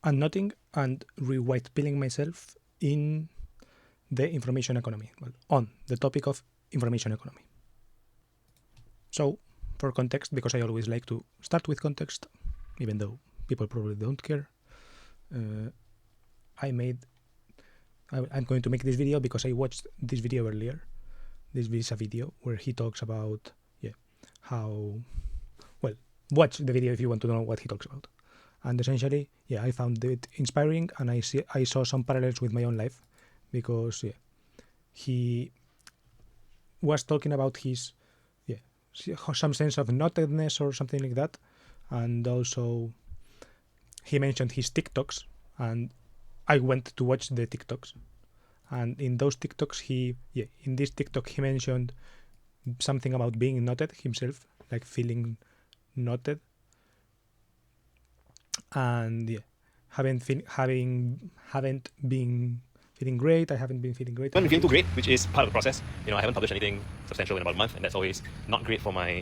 unknotting and re-whitepilling myself in the information economy, well, on the topic of information economy. So, for context, because I always like to start with context, even though people probably don't care, I'm going to make this video because I watched this video earlier. This is a video where he talks about, watch the video if you want to know what he talks about. And essentially, I found it inspiring, and I saw some parallels with my own life, because he was talking about his some sense of knottedness or something like that, and also he mentioned his TikToks, and I went to watch the TikToks, and in those TikToks in this TikTok he mentioned something about being knotted himself, like feeling knotted, and haven't been feeling great. I haven't been feeling great. I haven't been feeling too great, which is part of the process. I haven't published anything substantial in about a month, and that's always not great for my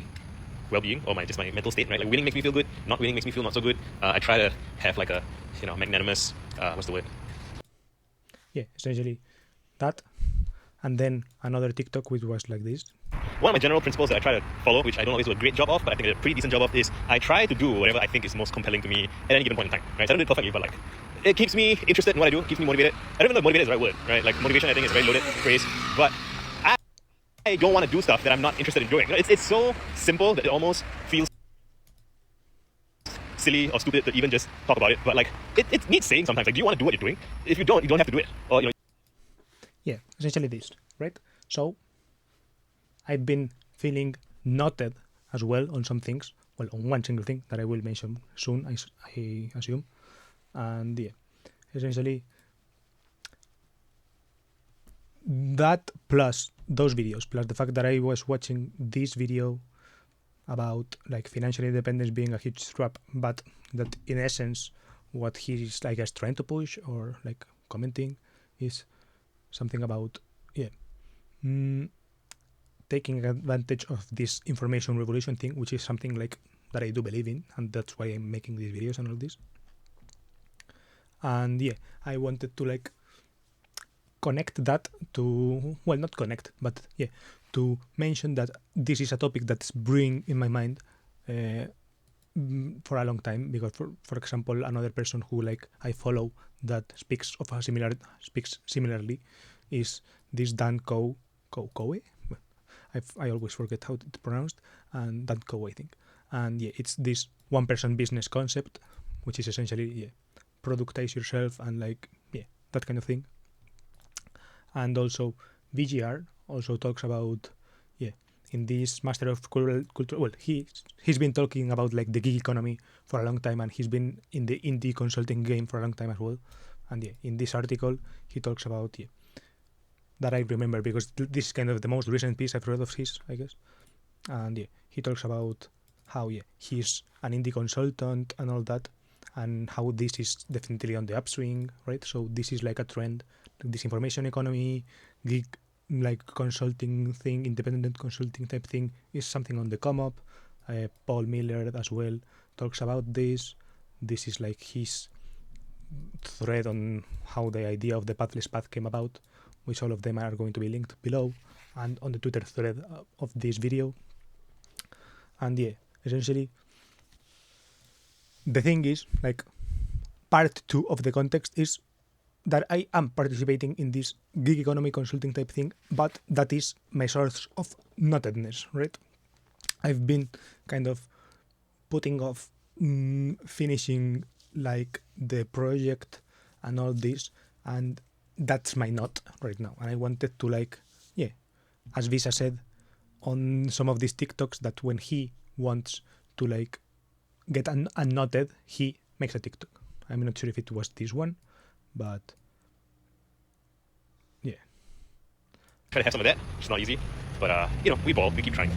well-being or my mental state, right? Like winning makes me feel good, not winning makes me feel not so good. I try to have like a magnanimous what's the word? Essentially that. And then another TikTok which was like this. One of my general principles that I try to follow, which I don't always do a great job of, but I think I did a pretty decent job of, is I try to do whatever I think is most compelling to me at any given point in time, right? So I don't do it perfectly, but like it keeps me interested in what I do, it keeps me motivated. I don't even know if motivated is the right word, right? Like motivation, I think, is a very loaded phrase, but I don't want to do stuff that I'm not interested in doing. It's so simple that it almost feels silly or stupid to even just talk about it, but like it needs saying sometimes. Like, do you want to do what you're doing? If you don't have to do it. Or essentially this, right? So I've been feeling knotted as well on some things. Well, on one single thing that I will mention soon, I assume. And essentially that, plus those videos, plus the fact that I was watching this video about like financial independence being a huge trap, but that in essence what he's trying to push or like commenting is something about taking advantage of this information revolution thing, which is something like that I do believe in, and that's why I'm making these videos and all this. And I wanted to like connect that to, well, not connect, but to mention that this is a topic that's brewing in my mind for a long time, because for example, another person who like I follow that speaks similarly is this Dan Coe. I always forget how it's pronounced, and Dan Coe, I think. And it's this one person business concept, which is essentially productize yourself and like that kind of thing. And also VGR also talks about in this Master of Culture. Well, he's been talking about like the gig economy for a long time, and he's been in the indie consulting game for a long time as well. And in this article he talks about that I remember because this is kind of the most recent piece I've read of his, I guess. And he talks about how he's an indie consultant and all that, and how this is definitely on the upswing, right? So this is like a trend, this information economy, gig like consulting thing, independent consulting type thing is something on the come up. Paul Miller as well talks about this. This is like his thread on how the idea of the pathless path came about, which all of them are going to be linked below and on the Twitter thread of this video. And essentially the thing is, like, part 2 of the context is that I am participating in this gig economy consulting type thing, but that is my source of knottedness, right? I've been kind of putting off finishing like the project and all this, and that's my knot right now. And I wanted to like, as Visa said on some of these TikToks, that when he wants to like get unknotted, he makes a TikTok. I'm not sure if it was this one, but try to have some of that. It's not easy, but we ball, we keep trying.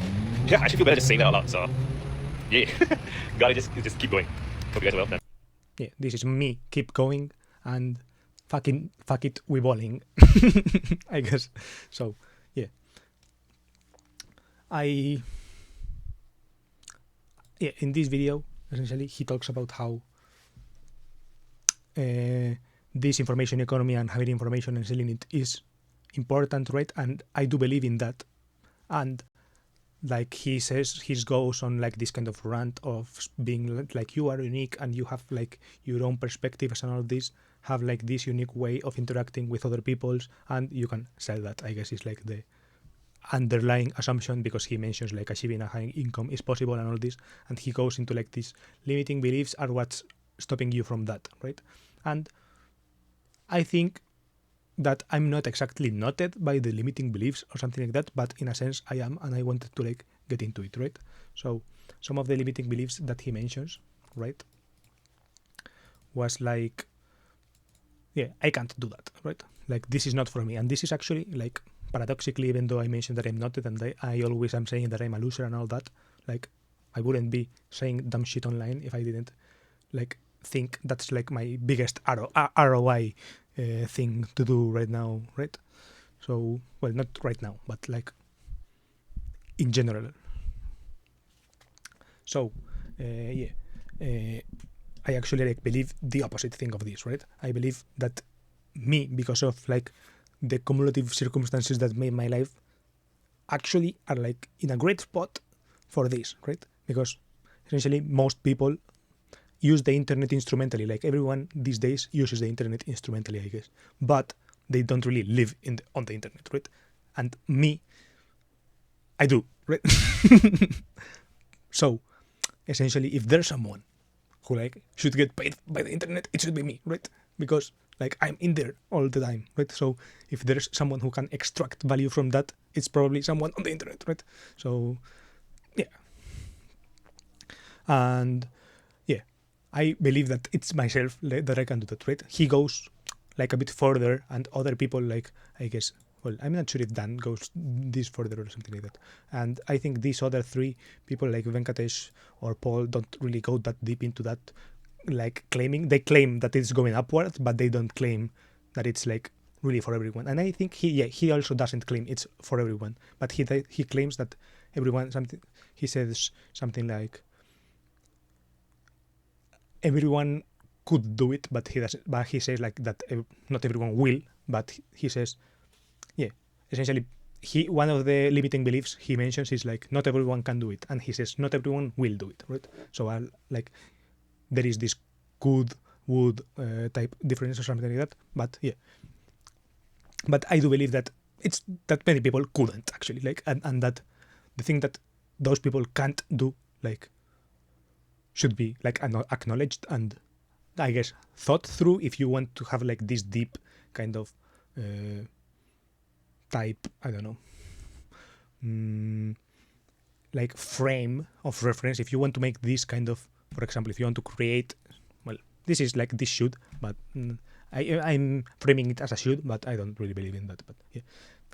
Yeah, I actually feel better just saying that out loud. So gotta just keep going. Hope you guys are well. This is me. Keep going and fuck it, we balling. I guess. So in this video, essentially, he talks about how this information economy and having information and selling it is important, right? And I do believe in that. And like he says, he goes on like this kind of rant of being like you are unique and you have like your own perspectives and all this, have like this unique way of interacting with other people's, and you can sell that. I guess is like the underlying assumption, because he mentions like achieving a high income is possible and all this, and he goes into like these limiting beliefs are what's stopping you from that, right? And I think that I'm not exactly knotted by the limiting beliefs or something like that, but in a sense I am, and I wanted to like get into it, right? So some of the limiting beliefs that he mentions, right, was like, yeah, I can't do that, right? Like this is not for me, and this is actually like paradoxically, even though I mentioned that I'm knotted and I always am saying that I'm a loser and all that, like I wouldn't be saying dumb shit online if I didn't like think that's like my biggest ROI thing to do right now, right? So, well, not right now, but like in general. So, I actually like believe the opposite thing of this, right? I believe that me, because of like the cumulative circumstances that made my life, actually are like in a great spot for this, right? Because essentially most people use the internet instrumentally. Like everyone these days uses the internet instrumentally, I guess, but they don't really live on the internet, right? And me, I do, right? So essentially, if there's someone who like should get paid by the internet, it should be me, right? Because like I'm in there all the time, right? So if there's someone who can extract value from that, it's probably someone on the internet, right? So yeah, and yeah, I believe that it's myself that I can do that, right? He goes like a bit further, and other people like, I guess, well, I'm not sure if Dan goes this further or something like that. And I think these other three people like Venkatesh or Paul don't really go that deep into that, like they claim that it's going upward, but they don't claim that it's like really for everyone. And I think he also doesn't claim it's for everyone, but he claims that everyone, he says something like everyone could do it, but he says like that not everyone will, but he says, yeah, essentially one of the limiting beliefs he mentions is like not everyone can do it, and he says not everyone will do it, right? So like there is this could would type difference or something like that, but yeah, but I do believe that it's that many people couldn't actually, like, and that the thing that those people can't do like should be like acknowledged and I guess thought through if you want to have like this deep kind of type, I don't know, like frame of reference. If you want to make this kind of, for example, if you want to create, well, this is like this should, but I'm framing it as a should, but I don't really believe in that. But yeah,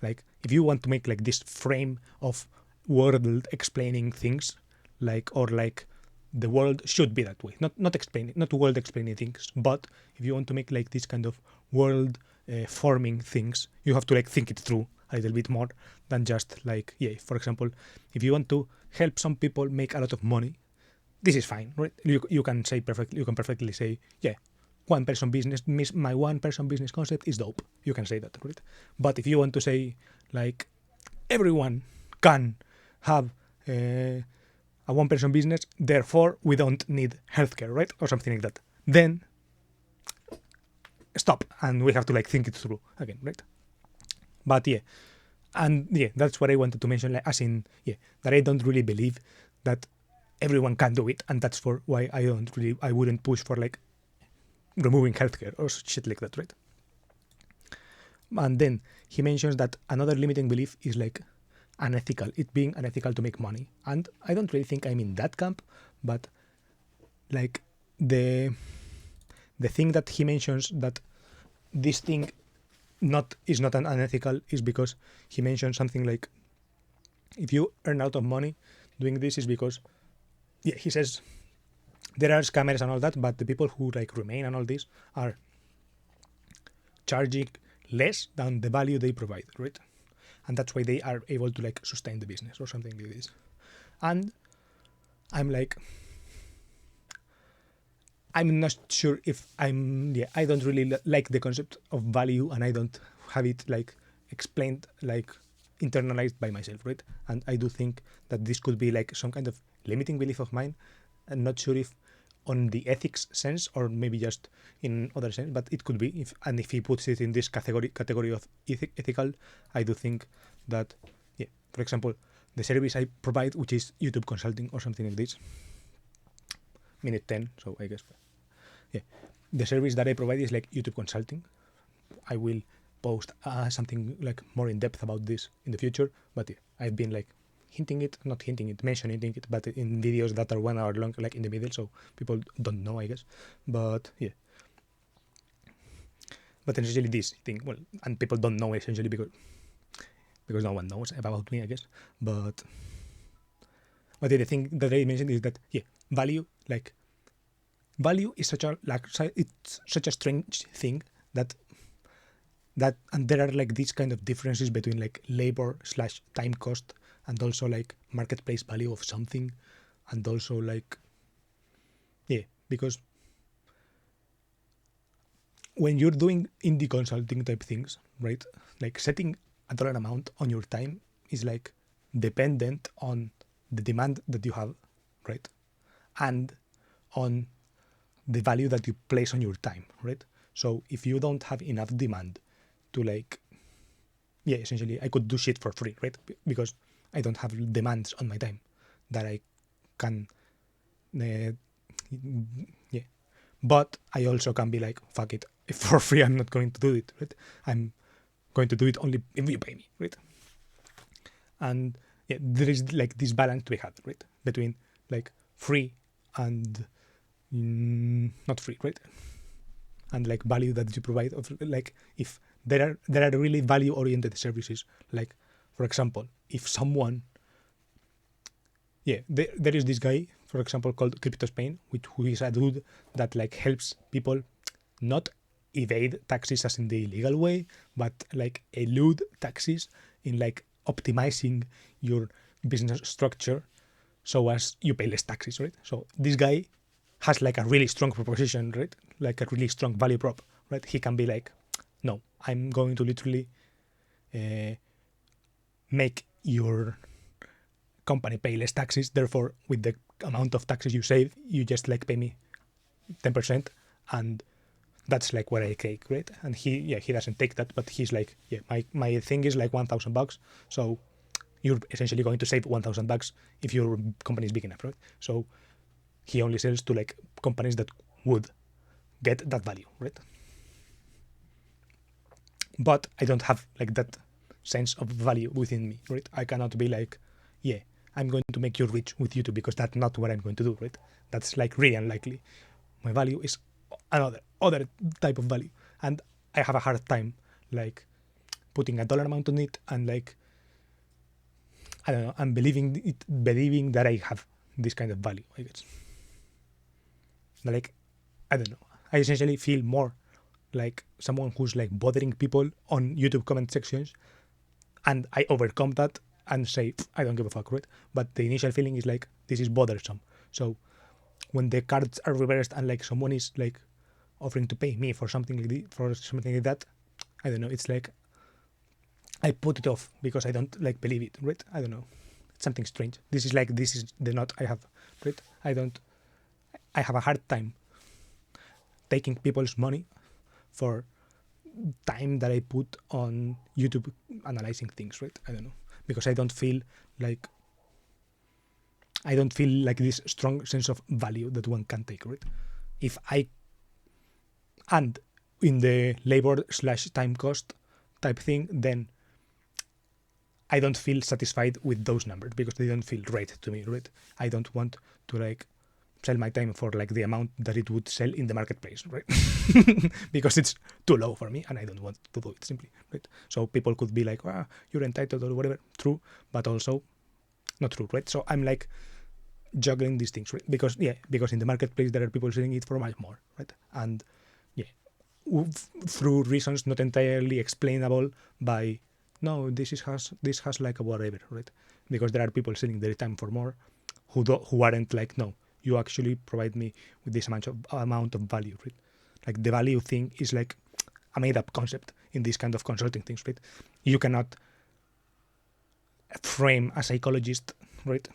like if you want to make like this frame of world explaining things, like, or like the world should be that way, not world explaining things, but if you want to make like this kind of world forming things, you have to like think it through a little bit more than just like, yeah, for example, if you want to help some people make a lot of money, this is fine, right? You can perfectly say, yeah, my one person business concept is dope. You can say that, right? But if you want to say like everyone can have a one person business, therefore we don't need healthcare, right? Or something like that, then stop, and we have to like think it through again, right? But yeah, and yeah, that's what I wanted to mention, like, as in, yeah, that I don't really believe that everyone can do it, and that's for why I wouldn't push for like removing healthcare or shit like that, right? And then he mentions that another limiting belief is like unethical, it being unethical to make money, and I don't really think I'm in that camp, but like the thing that he mentions that this thing is not an unethical is because he mentions something like if you earn a lot of money doing this is because, yeah, he says there are scammers and all that, but the people who like remain and all this are charging less than the value they provide, right? And that's why they are able to like sustain the business or something like this. And I'm like, I'm not sure if I don't really like the concept of value, and I don't have it like explained, like internalized by myself, right? And I do think that this could be like some kind of limiting belief of mine. I'm not sure if on the ethics sense or maybe just in other sense, but it could be. If he puts it in this category of ethical, I do think that, yeah, for example, the service I provide, which is YouTube consulting or something like this, minute 10, so I guess, yeah, the service that I provide is like YouTube consulting. I will post something like more in depth about this in the future, but yeah, I've been like mentioning it, but in videos that are 1 hour long, like in the middle, so people don't know, I guess. But yeah, but essentially this thing, well, and people don't know essentially because no one knows about me, I guess. But yeah, the thing that I mentioned is that, yeah, value is it's such a strange thing that and there are like these kind of differences between like labor / time cost and also like marketplace value of something, and also like, yeah, because when you're doing indie consulting type things, right, like setting a dollar amount on your time is like dependent on the demand that you have, right, and on the value that you place on your time, right? So if you don't have enough demand to like, yeah, essentially I could do shit for free, right? Because I don't have demands on my time that I can, yeah. But I also can be like, fuck it, if for free I'm not going to do it, right? I'm going to do it only if you pay me, right? And yeah, there is like this balance to be had, right, between like free and not free, right? And like value that you provide, of like, if there are really value oriented services, like for example, if someone, yeah, there is this guy, for example, called Crypto Spain, who is a dude that like helps people not evade taxes as in the illegal way, but like elude taxes in like optimizing your business structure so as you pay less taxes, right? So this guy has like a really strong proposition, right? Like a really strong value prop, right? He can be like, no, I'm going to literally make your company pay less taxes. Therefore, with the amount of taxes you save, you just like pay me 10%, and that's like what I take, right? And he doesn't take that, but he's like, yeah, my thing is like $1,000, so you're essentially going to save $1,000 if your company is big enough, right? So he only sells to like companies that would get that value, right? But I don't have like that sense of value within me, right? I cannot be like, yeah, I'm going to make you rich with YouTube, because that's not what I'm going to do, right? That's like really unlikely. My value is another type of value, and I have a hard time like putting a dollar amount on it, and like, I don't know, I'm believing that I have this kind of value, I guess. Like, I don't know, I essentially feel more like someone who's like bothering people on YouTube comment sections, and I overcome that and say, I don't give a fuck, right? But the initial feeling is like, this is bothersome. So when the cards are reversed and like someone is like offering to pay me for something like that, I don't know, it's like I put it off because I don't like believe it, right? I don't know, it's something strange. This is the knot I have, right? I have a hard time taking people's money for time that I put on YouTube analyzing things, right? I don't know, because I don't feel like this strong sense of value that one can take, right? And in the labor / time cost type thing, then I don't feel satisfied with those numbers because they don't feel right to me, right? I don't want to like sell my time for like the amount that it would sell in the marketplace, right? Because it's too low for me and I don't want to do it simply, right? So people could be like, you're entitled or whatever. True, but also not true, right? So I'm like juggling these things, right? Because in the marketplace there are people selling it for much more, right? And through reasons not entirely explainable by, no, this has like a whatever, right? Because there are people selling their time for more who aren't like, no, you actually provide me with this amount of value, right? Like the value thing is like a made up concept in this kind of consulting things, right? You cannot frame a psychologist, right,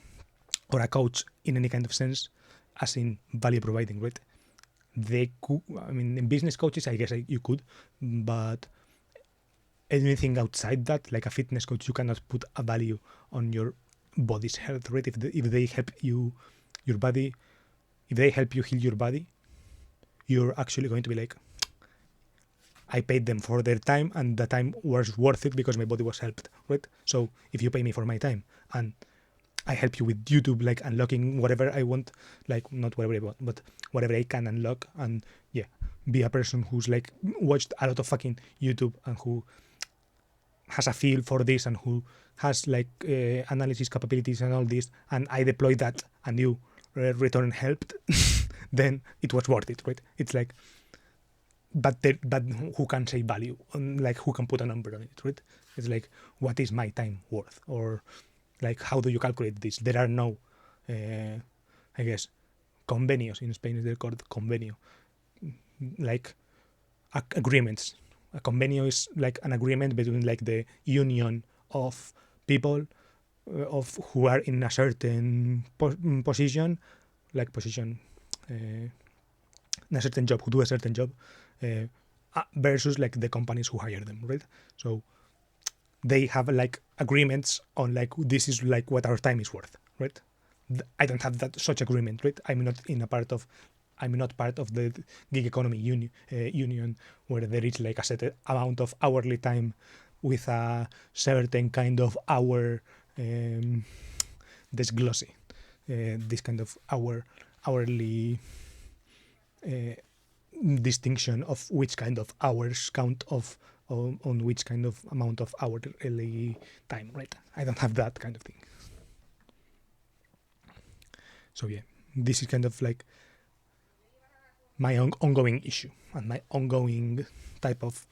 or a coach in any kind of sense as in value providing, right? They could, I mean, in business coaches, I guess you could, but anything outside that, like a fitness coach, you cannot put a value on your body's health, right? If they help you, your body, if they help you heal your body, you're actually going to be like, I paid them for their time and the time was worth it because my body was helped, right? So if you pay me for my time and I help you with YouTube, like unlocking whatever I want, like not whatever I want, but whatever I can unlock, and yeah, be a person who's like watched a lot of fucking YouTube and who has a feel for this and who has like analysis capabilities and all this, and I deploy that and you return helped, then it was worth it, right? It's like, but who can say value? Like who can put a number on it, right? It's like, what is my time worth? Or like, how do you calculate this? There are no, I guess, convenios. In Spain they're called convenio, like agreements. A convenio is like an agreement between like the union of people of who are in a certain position, like position, in a certain job, who do a certain job, versus like the companies who hire them, right? So they have like agreements on like this is like what our time is worth, right? I don't have that such agreement, right? I'm not part of the gig economy union where there is like a set amount of hourly time with a certain kind of hour desglose, this kind of hourly distinction of which kind of hours count on which kind of amount of hourly time, right? I don't have that kind of thing. So yeah, this is kind of like my ongoing issue and my ongoing type of.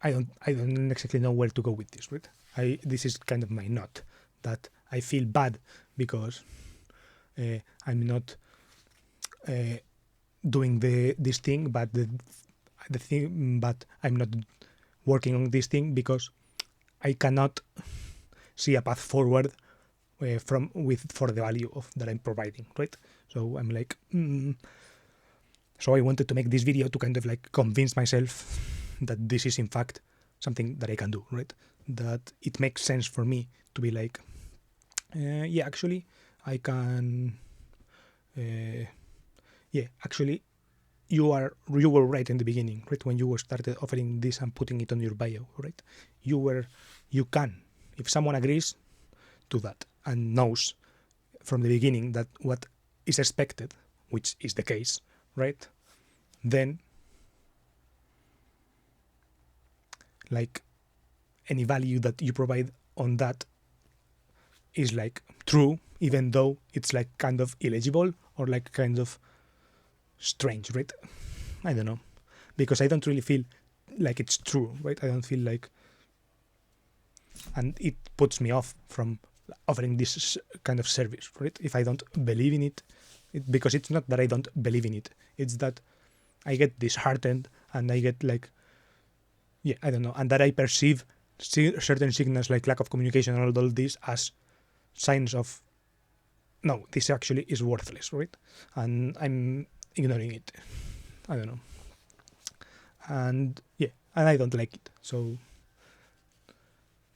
I don't exactly know where to go with this, right? This is kind of my knot that I feel bad because I'm not doing this thing, but the thing, but I'm not working on this thing because I cannot see a path forward for the value of that I'm providing, right? So I'm like, so I wanted to make this video to kind of like convince myself that this is in fact something that I can do, right? That it makes sense for me to be like, yeah, actually, I can. Yeah, actually, you were right in the beginning, right? When you started offering this and putting it on your bio, right? You can, if someone agrees to that and knows from the beginning that what is expected, which is the case, right? Then, like, any value that you provide on that is like true, even though it's like kind of illegible or like kind of strange, right? I don't know, because I don't really feel like it's true, right? I don't feel like, and it puts me off from offering this kind of service, right? If I don't believe in it, because it's not that I don't believe in it, it's that I get disheartened and I get like, yeah, I don't know, and that I perceive certain signals like lack of communication and all this as signs of, no, this actually is worthless, right? And I'm ignoring it. I don't know. And yeah, and I don't like it. So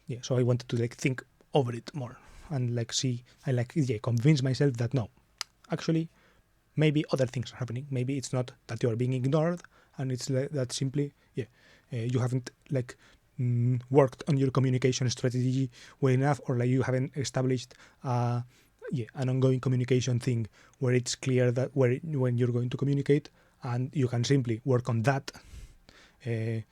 yeah, so I wanted to like think over it more and like see, I like, yeah, convince myself that no, actually, maybe other things are happening. Maybe it's not that you are being ignored, and it's like that simply, yeah, you haven't like worked on your communication strategy well enough, or like you haven't established an ongoing communication thing where it's clear that when you're going to communicate, and you can simply work on that and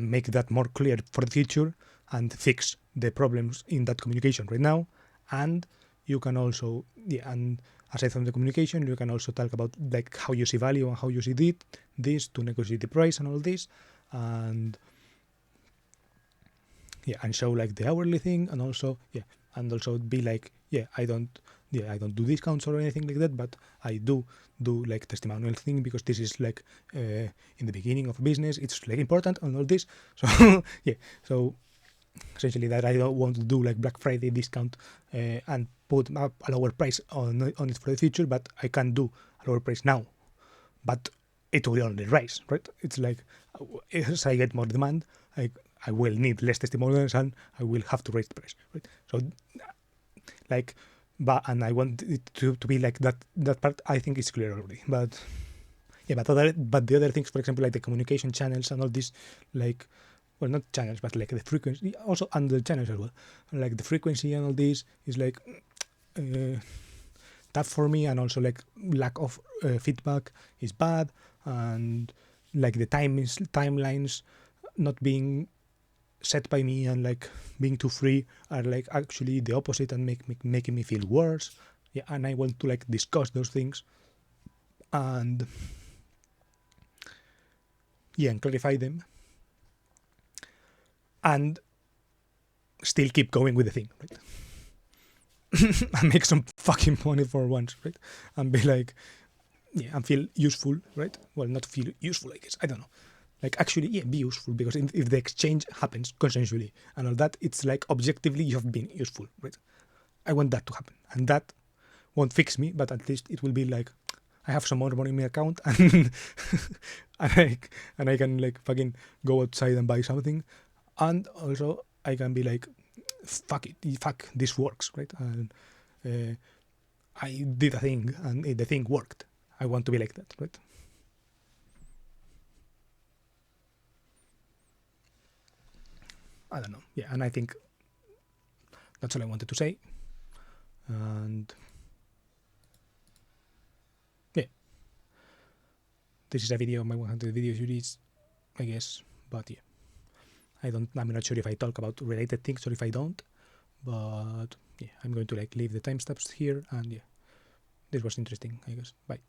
make that more clear for the future and fix the problems in that communication right now. And you can also, yeah, and aside from the communication, you can also talk about like how you see value and how you see this to negotiate the price and all this, and yeah, and show like the hourly thing, and also be like, yeah, I don't I don't do discounts or anything like that, but I do like testimonial thing, because this is like in the beginning of a business, it's like important and all this. So so essentially that I don't want to do like Black Friday discount and put up a lower price on it for the future, but I can do a lower price now, but it will only rise, right? It's like as I get more demand, I will need less testimonials and I will have to raise the price, right? So like, and I want it to be like that part I think is clear already, but but the other things, for example, like the communication channels and all this, like, well, not channels, but like the frequency, also and the channels as well, like the frequency and all this is like tough for me, and also like lack of feedback is bad, and like the timelines not being set by me and like being too free are like actually the opposite and making me feel worse. And I want to like discuss those things and and clarify them and still keep going with the thing, right? And make some fucking money for once, right? And be like, and feel useful, right? Well, not feel useful, I guess, I don't know. Like actually, be useful, because if the exchange happens consensually and all that, it's like objectively you have been useful, right? I want that to happen, and that won't fix me, but at least it will be like I have some more money in my account, and and I can like fucking go outside and buy something, and also I can be like, fuck this works, right? And I did a thing and the thing worked. I want to be like that, right? I don't know. And I think that's all I wanted to say. And this is a video of my 100 video series, I guess. But I'm not sure if I talk about related things or if I don't. But I'm going to like leave the timestamps here. And this was interesting, I guess. Bye.